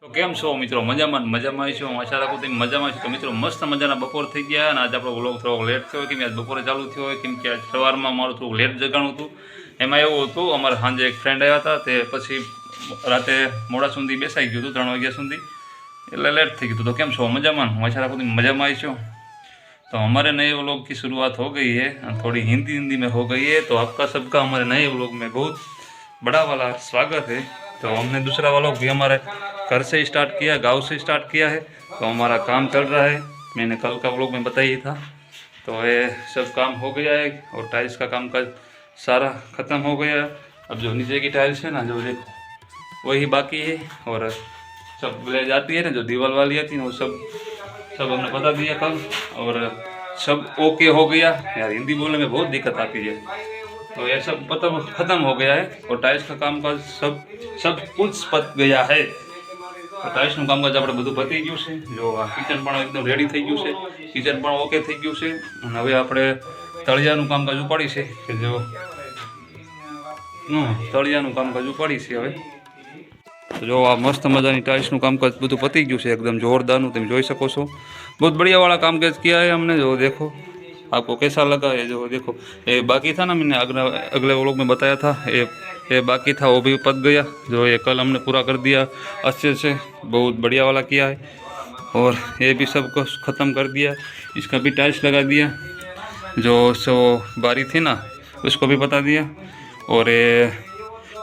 તો કેમ છો મિત્રો? મજામાં છો? હું આશા રાખું તમે મજામાં છો. તો મિત્રો મસ્ત મજાના બપોર થઈ ગયા અને આજે આપણો વ્લોગ થોડો લેટ થયો કેમ કે આજ બપોરે ચાલુ થયો હોય કેમ કે આજ સવારમાં મારું થોડું લેટ જગાણું હતું. એમાં એવું હતું અમારે સાંજે એક ફ્રેન્ડ આવ્યા હતા તે પછી રાતે મોડા સુધી બેસાઈ ગયું હતું 3 વાગ્યા સુધી એટલે લેટ થઈ ગયું. તો કેમ છો? મજામાં? હું આશા રાખું તમે મજામાં છો. तो हमारे नए व्लॉग की शुरुआत हो गई है, थोड़ी हिंदी में हो गई है. तो आपका सबका हमारे नए व्लॉग में बहुत बड़ा वाला स्वागत है. तो हमने दूसरा व्लॉग भी हमारे घर से स्टार्ट किया, गांव से स्टार्ट किया है. तो हमारा काम चल रहा है, मैंने कल का व्लॉग में बताया ही था. तो ये सब काम हो गया है और टाइल्स का काम का सारा ख़त्म हो गया है. अब जो नीचे की टाइल्स है ना, जो देखो वही बाकी है और सब ले जाती है ना, जो दीवार वाली आती है ना, वो सब हमने बता दिया कल और सब ओके हो गया. यार हिंदी बोलने में बहुत दिक्कत आती है. तो ये सब ख़त्म हो गया है और टाइल्स का काम का सब कुछ पत गया है. तो टाइल्सનું કામકાજ આપણે બધું પતી ગયું છે. જો આ કિચન પણ એકદમ રેડી થઈ ગયું છે, કિચન પણ ઓકે થઈ ગયું છે અને હવે આપણે તળિયાનું કામકાજ ઉપાડી છે કે જો તળિયાનું કામકાજ ઉપાડી છે હવે. तो जो आप मस्त मजानी टाइल्स નું કામકાજ બધું પતી ગયું છે एकदम जोरदार. तुम જોઈ શકો છો बहुत बढ़िया वाला कामकाज किया है हमने. जो देखो आपको कैसा लगा है. जो देखो ये बाकी था ना, मैंने अगले व्लॉग में बताया था, ये बाकी था वो भी पक गया. जो ये कल हमने पूरा कर दिया अच्छे से, बहुत बढ़िया वाला किया है. और ये भी सब को ख़त्म कर दिया. इसका भी टाइल्स लगा दिया. जो सो बारी थी ना उसको भी बता दिया. और ये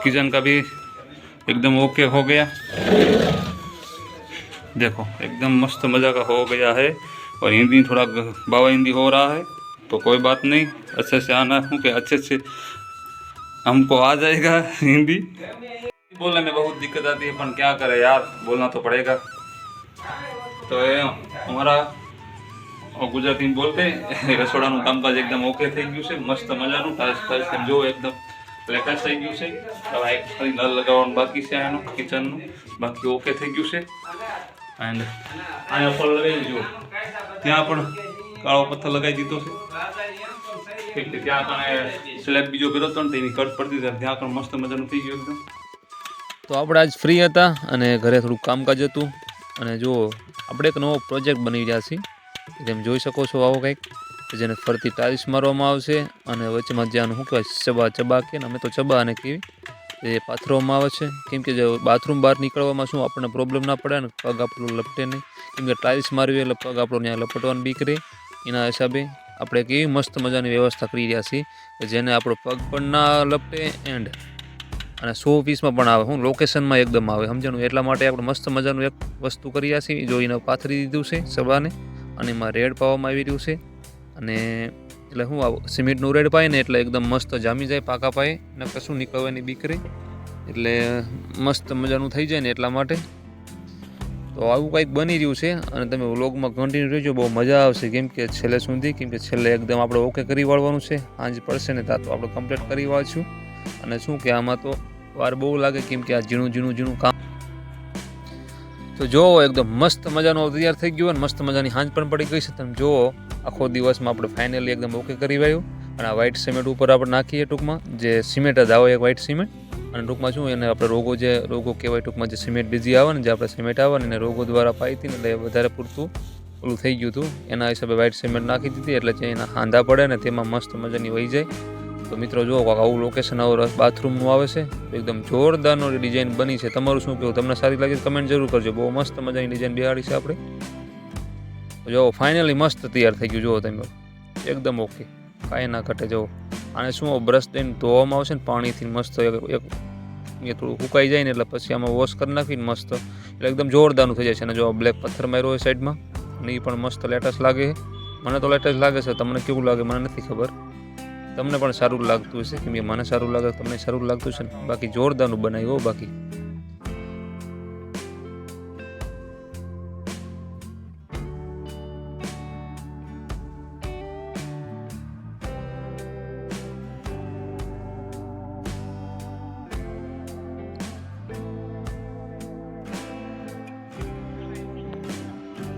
किचन का भी एकदम ओके हो गया. देखो एकदम मस्त मज़ा का हो गया है. और हिंदी थोड़ा बाबा हिंदी हो रहा है तो कोई बात नहीं, अच्छे से आना हूँ कि अच्छे से हमको आ जाएगा. हिंदी बोलने में बहुत दिक्कत आती है पर क्या करें यार, बोलना तो पड़ेगा. तो ये हमारा गुजराती में बोलते रसोડાનું કામકાજ એકદમ ઓકે થઈ ગયું છે, મસ્ત મજાનું. ટાઇલ્સ જો એકદમ લેટેસ્ટ થઈ ગયું છે. હવે એક ખાલી નળ લગાવવાનું બાકી છે આનું કિચનનું, બાકી ઓકે થઈ ગયું છે. એન્ડ અહીંયા પર લગાવી દીધો, ત્યાં પણ કાળો પથ્થર લગાવી દીધો છે. એટલે ત્યાં કણે સ્લેબ બીજો કર્યો હતો ને તેની કટ પડતી હતી, ત્યાં પણ મસ્ત મજાનું થઈ ગયું એકદમ. તો આપણે આજ ફ્રી હતા અને ઘરે થોડુંક કામકાજ હતું. અને જો આપણે એક નવો પ્રોજેક્ટ બની રહ્યા છીએ, જેમ જોઈ શકો છો આવો કંઈક, જેને ફરતી ટાઇલ્સ મારવામાં આવશે અને વચ્ચેમાં જ્યાં શું કહેવાય ચબા કે ને, અમે તો ચબા અને કેવી એ પાથરવામાં આવે છે. કેમ કે જો બાથરૂમ બહાર નીકળવામાં શું આપણને પ્રોબ્લેમ ના પડે ને, પગ આપણું લપટે નહીં. કેમ કે ટાઇલ્સ મારવી એટલે પગ આપણો ત્યાં લપટવાની બીક રહે. એના હિસાબે આપણે કેવી મસ્ત મજાની વ્યવસ્થા કરી રહ્યા છીએ કે જેને આપણો પગ પણ ના લપટે એન્ડ અને 100 પીસમાં પણ આવે, હું લોકેશનમાં એકદમ આવે, સમજાણું. એટલા માટે આપણે મસ્ત મજાનું એક વસ્તુ કરી રહ્યા છીએ. જો એને પાથરી દીધું છે સબાને અને એમાં રેડ પાવામાં આવી રહ્યું છે. અને એટલે શું આવું સિમેન્ટનું રેડ પાય ને એટલે એકદમ મસ્ત જામી જાય પાકા પાયે ને કશું નીકળવાની બીક રહે, એટલે મસ્ત મજાનું થઈ જાય ને એટલા માટે. તો આવું કંઈક બની રહ્યું છે અને તમે વ્લોગમાં કન્ટિન્યુ રહેજો, બહુ મજા આવશે. કેમ કે છેલ્લે સુધી, કેમ કે છેલ્લે એકદમ આપણે ઓકે કરી વાળવાનું છે. સાંજ પડશે ને ત્યાં તો આપણે કમ્પ્લીટ કરી વાળશું. અને શું કે આમાં તો વાર બહુ લાગે કેમ કે આ ઝીણું કામ. તો જુઓ એકદમ મસ્ત મજાનું તૈયાર થઈ ગયું અને મસ્ત મજાની સાંજ પણ પડી ગઈ છે. તમે જુઓ આખો દિવસમાં આપણે ફાઇનલી એકદમ ઓકે કરી વાળ્યું. અને આ વ્હાઇટ સિમેન્ટ ઉપર આપણે નાખીએ, ટૂંકમાં જે સિમેન્ટ જ આવે એક વ્હાઇટ સિમેન્ટ. અને ટૂંકમાં શું એને આપણે રોગો કહેવાય, ટૂંકમાં જે સિમેન્ટ બીજી આવે ને, જે આપણે સિમેન્ટ આવે ને એને રોગો દ્વારા પાઈ હતી ને એટલે વધારે પૂરતું ઓલું થઈ ગયું હતું. એના હિસાબે વ્હાઇટ સિમેન્ટ નાખી દીધી એટલે જે એના હાંધા પડે ને તેમાં મસ્ત મજાની વહી જાય. તો મિત્રો જુઓ આવું લોકેશન આવું બાથરૂમનું આવે છે, એકદમ જોરદારનો ડિઝાઇન બની છે. તમારું શું કહેવું, તમને સારી લાગે કમેન્ટ જરૂર કરજો. બહુ મસ્ત મજાની ડિઝાઇન બેહાડી છે આપણે. જો ફાઇનલી મસ્ત તૈયાર થઈ ગયું. જુઓ તમે એકદમ ઓકે, કાંઈ ના ઘટે. જુઓ આને શું બ્રશ દઈને ધોવામાં આવશે ને પાણીથી મસ્ત, એક એ થોડું સુકાઈ જાય ને એટલે પછી આમાં વોશ કરી નાખીને મસ્ત એટલે એકદમ જોરદારનું થઈ જાય છે. અને જો બ્લેક પથ્થર માર્યો હોય સાઈડમાં અને એ પણ મસ્ત લેટેસ્ટ લાગે છે. મને તો લેટેસ્ટ લાગે છે, તમને કેવું લાગે મને નથી ખબર. તમને પણ સારું લાગતું હશે, કેમ કે મને સારું લાગે, તમને સારું લાગતું છે ને. બાકી જોરદારનું બનાવ્યું હો બાકી.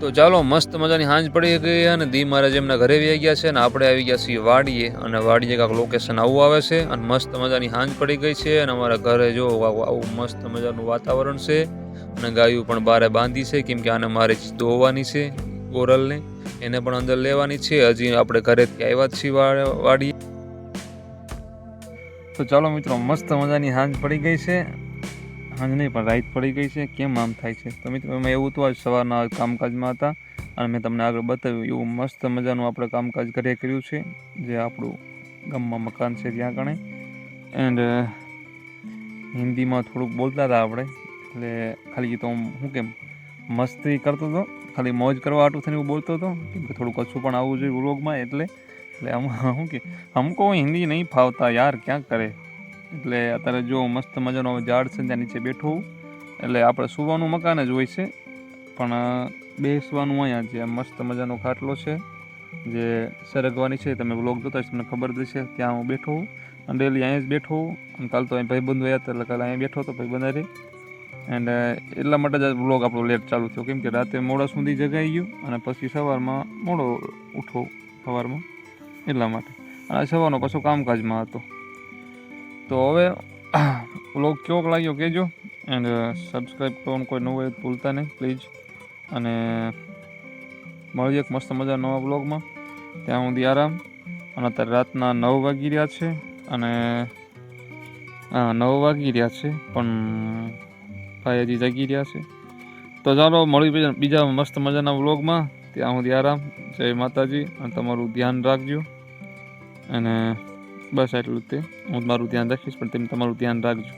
તો ચાલો મસ્ત મજાની સાંજ પડી ગઈ અને દી મહારાજ એમના ઘરે આવી ગયા છે અને આપણે આવી ગયા છીએ વાડીએ. અને વાડીએ કાંક લોકેશન આવું આવે છે અને મસ્ત મજાની સાંજ પડી ગઈ છે અને અમારા ઘરે જો આવું મસ્ત મજાનું વાતાવરણ છે. અને ગાયું પણ બારે બાંધી છે, કેમ કે આને મારે દોવાની છે ગોરલને, એને પણ અંદર લેવાની છે. હજી આપણે ઘરેથી આવ્યા જ છીએ વાડીએ. તો ચાલો મિત્રો, મસ્ત મજાની સાંજ પડી ગઈ છે. સાંજ નહીં પણ રાત પડી ગઈ છે. કેમ આમ થાય છે? તો મિત્રો એમાં એવું હતું, આજ સવારના કામકાજમાં હતા અને મેં તમને આગળ બતાવ્યું એવું મસ્ત મજાનું આપણે કામકાજ ઘરે કર્યું છે, જે આપણું ગામમાં મકાન છે ત્યાં કણે. એન્ડ હિન્દીમાં થોડુંક બોલતા હતા આપણે, એટલે ખાલી તો હું કેમ મસ્તી કરતો હતો, ખાલી મોજ કરવા આટું થઈને એવું બોલતો હતો, કેમ કે થોડુંક ઓછું પણ આવવું જોઈએ વ્લોગમાં. એટલે શું કે હમકો હિન્દી નહીં ફાવતા યાર, ક્યાં કરે. એટલે અત્યારે જો મસ્ત મજાનો ઝાડ છે ત્યાં નીચે બેઠો હું. એટલે આપણે સુવાનું મકાન જ હોય છે, પણ બેસવાનું અહીંયા છે. મસ્ત મજાનો ખાટલો છે જે સરગવાની છે. તમે વ્લોગ જોતા હશો, તમને ખબર જશે. ત્યાં હું બેઠો હું અને ડેલી અહીંયા જ બેઠો હું. અને કાલ તો અહીં ભાઈબંધો આવ્યા હતા, એટલે કાલે અહીંયા બેઠો હતો ભાઈબંધ હારે. એન્ડ એટલા માટે જ વ્લોગ આપણો લેટ ચાલુ થયો, કેમ કે રાતે મોડા સુધી જગાઈ ગયું અને પછી સવારમાં મોડો ઉઠો સવારમાં, એટલા માટે. અને સવારનો પાછો કામકાજમાં હતો. તો હવે વ્લોગ કેવોક લાગ્યો કહેજો. એન્ડ સબસ્ક્રાઈબ કરવાનું કોઈ નવું હોય તો ભૂલતા નહીં પ્લીઝ. અને મળીએ એક મસ્ત મજા નવા વ્લોગમાં. ત્યાં સુધી આરામ. અને અત્યારે રાતના 9 વાગી રહ્યા છે અને 9 વાગી રહ્યા છે, પણ ભાઈ હજી જાગી રહ્યા છે. તો ચાલો મળી બીજા મસ્ત મજાના વ્લોગમાં. ત્યાં સુધી આરામ. જય માતાજી. અને તમારું ધ્યાન રાખજો. અને બસ એટલું જ તે. હું મારું ધ્યાન રાખીશ, પણ તમે તમારું ધ્યાન રાખજો.